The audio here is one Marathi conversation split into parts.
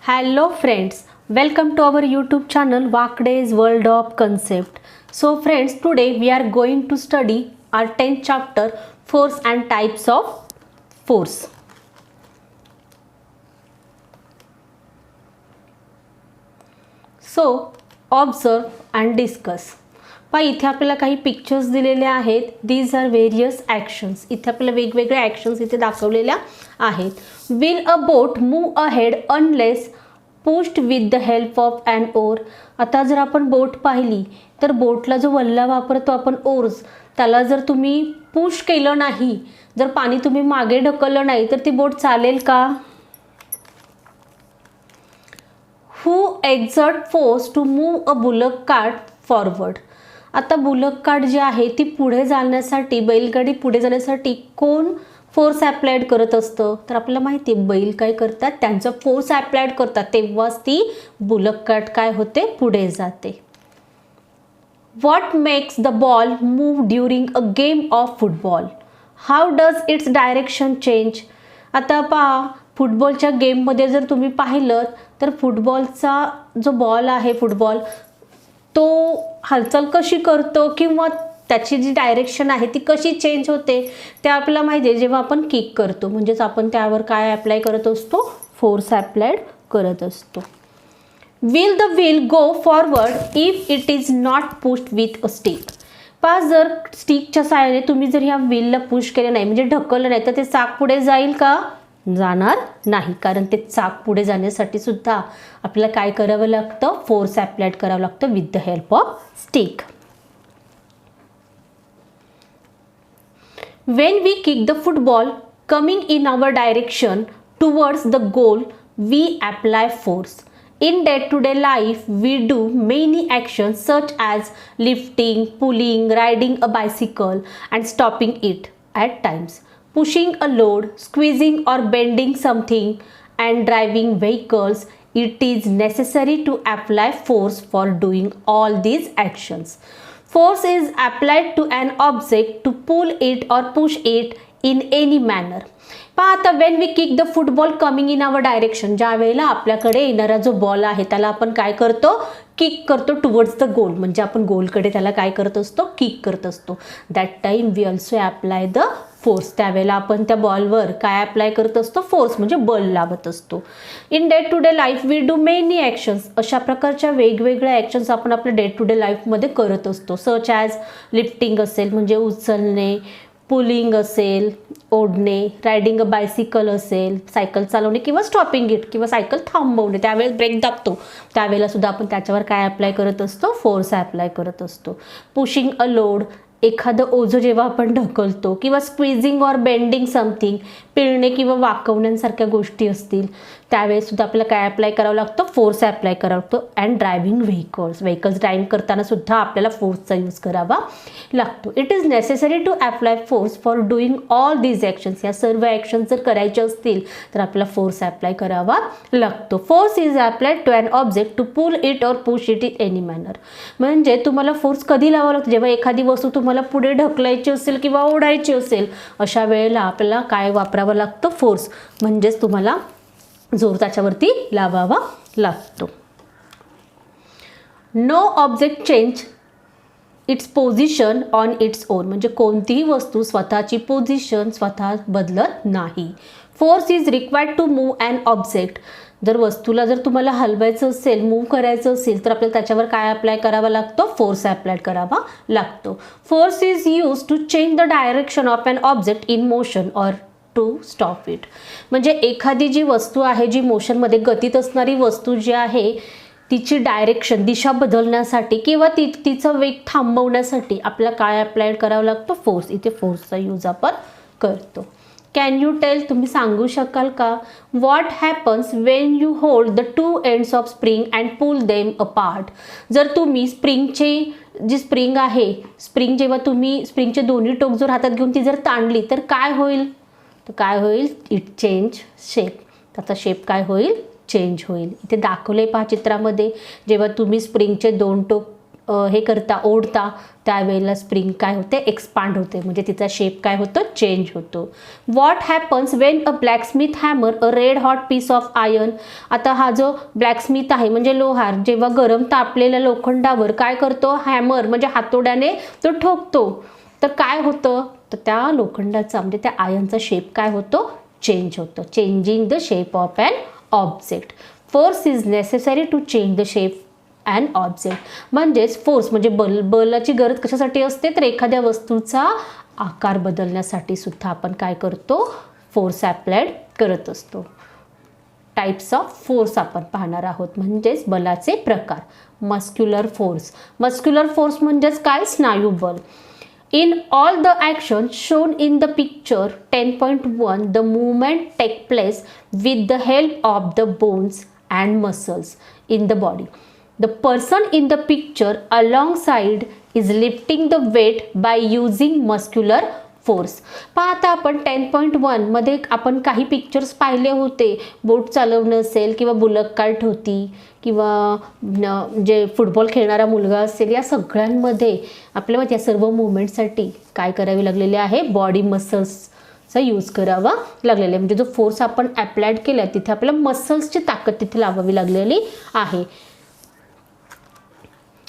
Hello friends, welcome to our YouTube channel Vakde's World of Concept. So friends, today we are going to study our 10th chapter, Force and Types of Force. So observe and discuss. पहा इथे आपल्याला काही पिक्चर्स दिलेले आहेत. These are various actions. इथे आपल्याला वेगवेगळ्या ॲक्शन्स इथे दाखवलेल्या आहेत. Will a boat move ahead unless pushed with the help of an oar. आता जर आपण बोट पाहिली तर बोटला जो वल्ला वापरतो आपण ओर्स, त्याला जर तुम्ही पुश केलं नाही, जर पाणी तुम्ही मागे ढकललं नाही तर ती बोट चालेल का? Who exert force to move a bullock cart forward. आता बुलक कार्ट जी आहे ती पुढे जाण्यासाठी, बैलगाडी पुढे जाण्यासाठी कोण फोर्स ॲप्लाइड करत असतं? तर आपल्याला माहिती आहे बैल काय करतात, त्यांचा फोर्स ॲप्लाइड करतात, तेव्हाच ती बुलक कार्ट काय होते, पुढे जाते. What makes the ball move during a game of football? How does its direction change? आता पहा, फुटबॉलच्या गेममध्ये जर तुम्ही पाहिलं तर फुटबॉलचा जो बॉल आहे, फुटबॉल तो हालचाल कशी करतो किंवा त्याची जी डायरेक्शन आहे ती कशी चेंज होते ते आपल्याला माहिती आहे. जेव्हा आपण किक करतो म्हणजेच आपण त्यावर काय अप्लाय करत असतो, फोर्स अप्लाइड करत असतो. Will the wheel go forward if it is not pushed with a stick. पहा, जर स्टिकच्या साहाय्याने तुम्ही जर ह्या व्हीलला पुश केलं नाही, म्हणजे ढकललं नाही, तर ते चाक पुढे जाईल का? जाणार नाही, कारण ते चाक पुढे जाण्यासाठी सुद्धा आपल्याला काय करावं लागतं, फोर्स अप्लाइड करावं लागतं with the help of stick. When we kick the football coming in our direction towards the goal, we apply force. In day-to-day life, we do many actions such as lifting, pulling, riding a bicycle, and stopping it at times, pushing a load, squeezing or bending something, and driving vehicles. It is necessary to apply force for doing all these actions. Force is applied to an object to pull it or push it in any manner. पहा, आता when we kick the football coming in our direction, ज्या वेळेला आपल्याकडे येणारा जो बॉल आहे त्याला आपण काय करतो, किक करतो टुवर्ड्स द गोल, म्हणजे आपण गोलकडे त्याला काय करत असतो, किक करत असतो. That time we also apply the force. त्यावेळेला आपण त्या बॉलवर काय अप्लाय करत असतो, फोर्स म्हणजे बल लावत असतो. In day to day life we do many actions. अशा प्रकारच्या वेगवेगळ्या ॲक्शन्स आपण आपल्या डे टू डे लाईफमध्ये करत असतो. सच ॲज लिफ्टिंग असेल म्हणजे उचलणे, पुलिंग असेल ओढणे, रायडिंग अ बायसिकल असेल सायकल चालवणे, किंवा स्टॉपिंग इट किंवा सायकल थांबवणे, त्यावेळेस ब्रेक दाबतो त्यावेळेला सुद्धा आपण त्याच्यावर काय अप्लाय करत असतो, फोर्स अप्लाय करत असतो. पुशिंग अ लोड, एखादं ओझं जेव्हा आपण ढकलतो, किंवा स्क्वीजिंग ऑर बेंडिंग समथिंग, पिळणे किंवा वाकवण्यासारख्या गोष्टी असतील त्यावेळेस सुद्धा आपल्याला काय अप्लाय करावं लागतं, फोर्स अप्लाय करावं लागतो. अँड ड्रायव्हिंग व्हेकल्स ड्राईव्ह करताना सुद्धा आपल्याला फोर्सचा यूज करावा लागतो. It is necessary to apply force for doing all these actions. या सर्व ॲक्शन्स जर करायचे असतील तर आपल्याला फोर्स अप्लाय करावा लागतो. Force is applied to an object to pull it or push it in any manner. म्हणजे तुम्हाला फोर्स कधी लावावा लागतो, जेव्हा एखादी वस्तू तुम्हाला पुढे ढकलायची असेल किंवा ओढायची असेल, अशा वेळेला आपल्याला काय वापरावं लागतं, फोर्स, म्हणजेच तुम्हाला जोर त्याच्यावरती लावावा लागतो. No object change its position on its own. म्हणजे कोणतीही वस्तू स्वतःची पोझिशन स्वतः बदलत नाही. Force is required to move an object. जर वस्तूला जर तुम्हाला हलवायचं असेल, मूव्ह करायचं असेल, तर आपल्याला त्याच्यावर काय अप्लाय करावा लागतो, फोर्स अप्लाय करावा लागतो. Force is use to change the direction of an object in motion or to stop it. म्हणजे एखादी जी वस्तू आहे, जी मोशनमध्ये गतीत असणारी वस्तू जी आहे, तिची डायरेक्शन, दिशा बदलण्यासाठी किंवा तिचा वेग थांबवण्यासाठी आपल्याला काय अप्लाय करावं लागतं, फोर्स. इथे फोर्सचा यूज आपण करतो. कॅन यू टेल, तुम्ही सांगू शकाल का, what happens when you hold the two ends of spring and pull them apart. जर तुम्ही स्प्रिंगची जी स्प्रिंग आहे, स्प्रिंग जेव्हा तुम्ही स्प्रिंगचे दोन्ही टोक जर हातात घेऊन ती जर ताणली तर काय होईल, तर काय होईल, इट चेंज शेप. त्याचा शेप काय होईल, चेंज होईल. इथे दाखवलं आहे पहा चित्रामध्ये, जेव्हा तुम्ही स्प्रिंगचे दोन टोक हे करता ओढता त्यावेळेला स्प्रिंग काय होते एक्सपांड होते, म्हणजे तिचा शेप काय होतो चेंज होतो. What happens when a blacksmith hammer a red hot piece of iron. आता हा जो ब्लॅकस्मिथ आहे म्हणजे लोहार जेव्हा गरम तापलेल्या लोखंडावर काय करतो हॅमर म्हणजे हातोड्याने तो ठोकतो, तर काय होतं तर त्या लोखंडाचा म्हणजे त्या आयर्नचा शेप काय होतो चेंज होतो. Changing the shape of an object. Force is necessary to change the shape and object. म्हणजेच फोर्स म्हणजे बलाची गरज कशासाठी असते तर एखाद्या वस्तूचा आकार बदलण्यासाठी सुद्धा आपण काय करतो फोर्स ॲप्लाइड करत असतो. टाइप्स ऑफ फोर्स आपण पाहणार आहोत म्हणजेच बलाचे प्रकार. Muscular force. मस्क्युलर फोर्स म्हणजेच काय स्नायुबल. In all the actions shown in the picture 10.1, the movement take place with the help of the bones and muscles in the body. The person in the picture alongside is lifting the weight by using muscular force. पहा आता आपण 10.1 मध्ये आपण काही पिक्चर्स पाहिले होते. बोट चालवणं असेल किंवा बुलक कार्ट होती किंवा जे फुटबॉल खेळणारा मुलगा असेल, या सगळ्यांमध्ये आपल्याला या सर्व मुवमेंटसाठी काय करावे लागलेले आहे बॉडी मसल्सचा यूज करावा लागलेला आहे. म्हणजे जो फोर्स आपण ॲप्लाइड केला तिथे आपल्याला मसल्सची ताकद तिथे लावावी लागलेली आहे.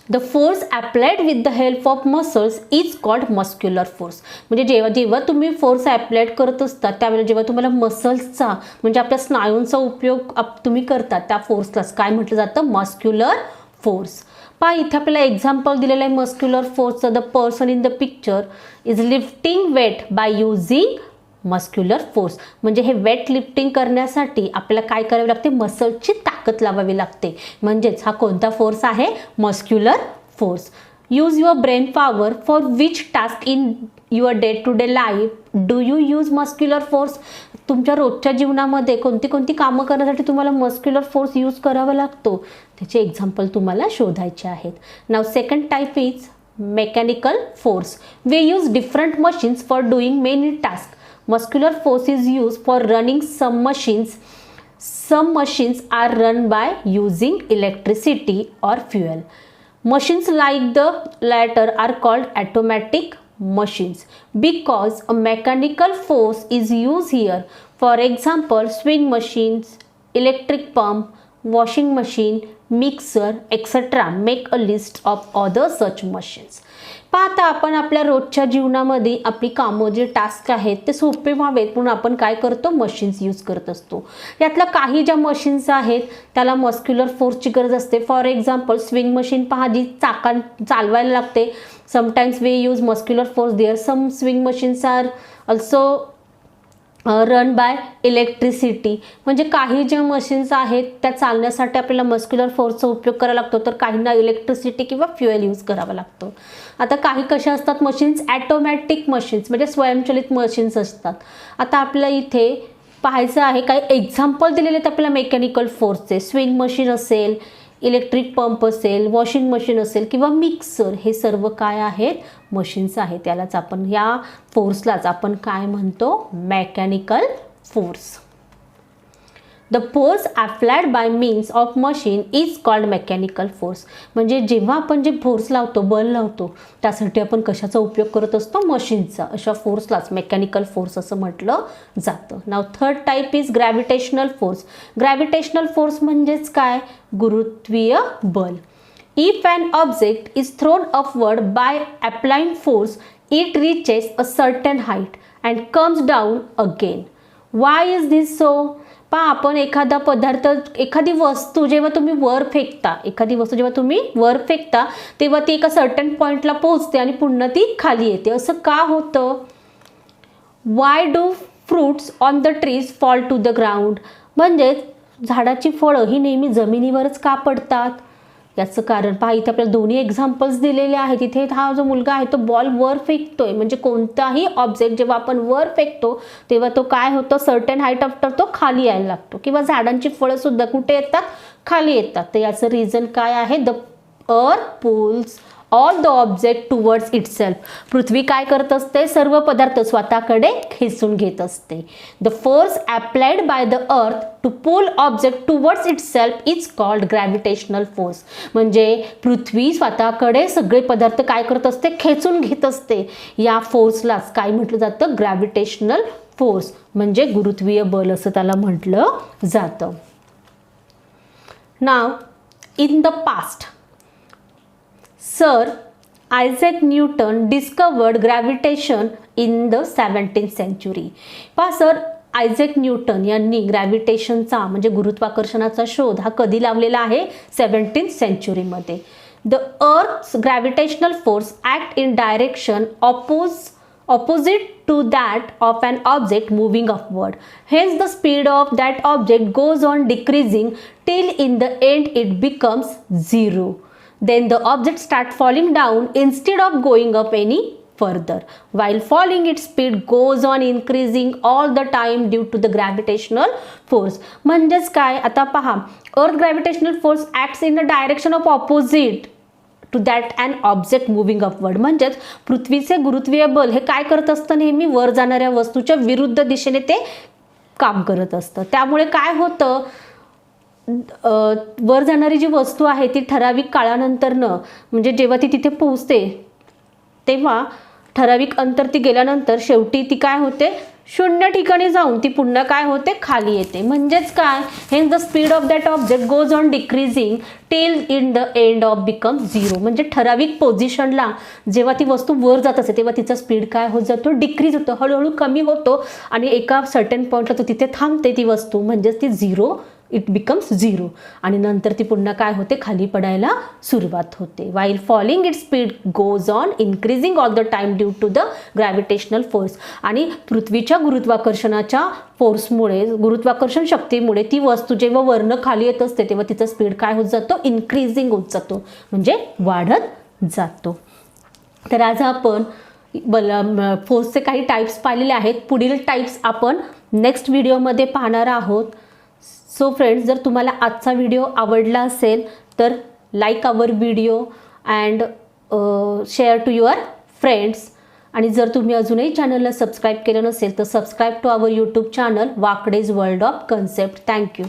The force applied with the help of muscles is called muscular force. म्हणजे जेव्हा तुम्ही फोर्स ॲप्लाइड करत असता त्यावेळेला जेव्हा तुम्हाला मसल्सचा म्हणजे आपल्या स्नायूंचा उपयोग तुम्ही करता त्या फोर्सलाच काय म्हटलं जातं मस्क्युलर फोर्स. पहा इथे आपल्याला एक्झाम्पल दिलेलं आहे मस्क्युलर फोर्सचं. The person in the picture is lifting weight by using muscular force. म्हणजे हे वेट लिफ्टिंग करण्यासाठी आपल्याला काय करावे लागते मसल्सची ताकद लावावी लागते. म्हणजेच हा कोणता फोर्स आहे muscular force. Use your brain power for which task in your day to day life do you use muscular force. तुमच्या रोजच्या जीवनामध्ये कोणती कोणती कामं करण्यासाठी तुम्हाला मस्क्युलर फोर्स यूज करावा लागतो त्याचे एक्झाम्पल तुम्हाला शोधायचे आहेत. Now second type is mechanical force. We use different machines for doing many task. Muscular force is used for running some machines. Some machines are run by using electricity or fuel. Machines like the latter are called automatic machines because a mechanical force is used here. For example, swing machines, electric pump, washing machine, mixer, etc. Make a list of other such machines. पाहता आपण आपल्या रोजच्या जीवनामध्ये आपली कामं जे टास्क आहेत ते सोपे व्हावेत म्हणून आपण काय करतो मशीन्स यूज करत असतो. यातल्या काही ज्या मशीन्स आहेत त्याला मस्क्युलर फोर्सची गरज असते. फॉर एक्झाम्पल स्विंग मशीन पहा जी चालवायला लागते. Sometimes we use muscular force there. Some swing machines are also run by electricity. म्हणजे काही ज्या मशीन्स आहेत त्या चालण्यासाठी आपल्याला मस्क्युलर फोर्सचा उपयोग करावा लागतो तर काहींना इलेक्ट्रिसिटी किंवा फ्युएल यूज करावा लागतो. आता काही कशा असतात मशीन्स ॲटोमॅटिक मशीन्स म्हणजे स्वयंचलित मशीन्स असतात. आता आपल्याला इथे पाहायचं आहे काही एक्झाम्पल दिलेले आहेत आपल्याला मेकॅनिकल फोर्सचे. स्विंग मशीन असेल, इलेक्ट्रिक पंप असेल, वॉशिंग मशीन असेल किंवा मिक्सर, हे सर्व काय आहेत मशीन्स आहेत. यालाच आपण या फोर्सलाच आपण काय म्हणतो mechanical force. The force applied bye means of machine is called mechanical force. म्हणजे जेव्हा आपण जे फोर्स लावतो बल लावतो त्यासाठी आपण कशाचा उपयोग करत असतो मशीनचा. अशा फोर्सलाच मेकॅनिकल फोर्स असं म्हटलं जातं. Now third type is gravitational force. Gravitational force म्हणजेच काय गुरुत्वीय बल. If an object is thrown upward by applying force it reaches a certain height and comes down again. Why is this so. पहा आपण एखादा पदार्थ एखादी वस्तू जेव्हा तुम्ही वर फेकता तेव्हा ती एका सर्टन पॉईंटला पोहोचते आणि पुन्हा ती खाली येते. असं का होतं. Why do fruits on the trees fall to the ground. म्हणजे झाडाची फळं ही नेहमी जमिनीवरच का पडतात. याचं कारण पहा इथे आपल्याला दोन्ही एक्झाम्पल्स दिलेले आहेत. इथे हा जो मुलगा आहे तो बॉल वर फेकतोय. म्हणजे कोणताही ऑब्जेक्ट जेव्हा आपण वर फेकतो तेव्हा तो काय होतो सर्टन हाईट आफ्टर तो खाली यायला लागतो. किंवा झाडांची फळं सुद्धा कुठे येतात खाली येतात. तर याचं रिझन काय आहे the earth pulls all the object towards itself. पृथ्वी काय करत असते, सर्व पदार्थ स्वतःकडे खेचून घेत असते. The force applied by the earth to pull object towards itself is called gravitational force. म्हणजे पृथ्वी स्वतःकडे सगळे पदार्थ काय करत असते, खेचून घेत असते. या फोर्सलाच काय म्हटलं जातं, ग्रॅव्हिटेशनल फोर्स म्हणजे गुरुत्वीय बल असं त्याला म्हटलं जातं. Now in the past sir Isaac Newton discovered gravitation in the 17th century. पहा सर, आयझॅक न्यूटन यांनी ग्रॅव्हिटेशनचा म्हणजे गुरुत्वाकर्षणाचा शोध हा कधी लावलेला आहे, 17th century मध्ये. The earth's gravitational force act in direction opposite to that of an object moving upward. Hence the speed of that object goes on decreasing till in the end it becomes zero. Then the object starts falling down instead of going up any further. While falling, its speed goes on increasing all the time due to the gravitational force. म्हणजेच काय, आता पहा, earth gravitational force acts in the direction of opposite to that and object moving upward. म्हणजेच पृथ्वीचे गुरुत्वीय बल हे काय करत असतं, नेहमी वर जाणाऱ्या वस्तूच्या विरुद्ध दिशेने ते काम करत असतं. त्यामुळे काय होतं, वर जाणारी जी वस्तू आहे ती ठराविक काळानंतरनं म्हणजे जेव्हा ती तिथे पोहोचते तेव्हा ठराविक अंतर ती गेल्यानंतर शेवटी ती काय होते, शून्य ठिकाणी जाऊन ती पुन्हा काय होते, खाली येते. म्हणजेच काय, hence the speed of that object goes on decreasing till in the end of become zero. म्हणजे ठराविक पोझिशनला जेव्हा ती वस्तू वर जात असते तेव्हा तिचा स्पीड काय होत जातो, डिक्रीज होतो, हळूहळू कमी होतो आणि एका सर्टन पॉईंटला तो तिथे थांबते ती वस्तू. म्हणजेच ती झिरो, इट बिकम्स झिरो आणि नंतर ती पुन्हा काय होते, खाली पडायला सुरुवात होते. While falling it speed goes on increasing all the time due to the gravitational force. आणि पृथ्वीच्या गुरुत्वाकर्षणाच्या फोर्समुळे, गुरुत्वाकर्षण शक्तीमुळे ती वस्तू जेव्हा वरनं खाली येत असते तेव्हा तिचा स्पीड काय होत जातो, इन्क्रीजिंग होत जातो म्हणजे वाढत जातो. तर आज आपण फोर्सचे काही टाईप्स पाहिलेले आहेत. पुढील टाईप्स आपण नेक्स्ट व्हिडिओमध्ये पाहणार आहोत. सो फ्रेंड्स, जर तुम्हाला आजचा व्हिडिओ आवडला असेल तर like our video and share to your friends. आणि जर तुम्ही अजूनही चॅनलला सबस्क्राईब केलं नसेल तर subscribe to our YouTube channel Wakde's world of concept. Thank you.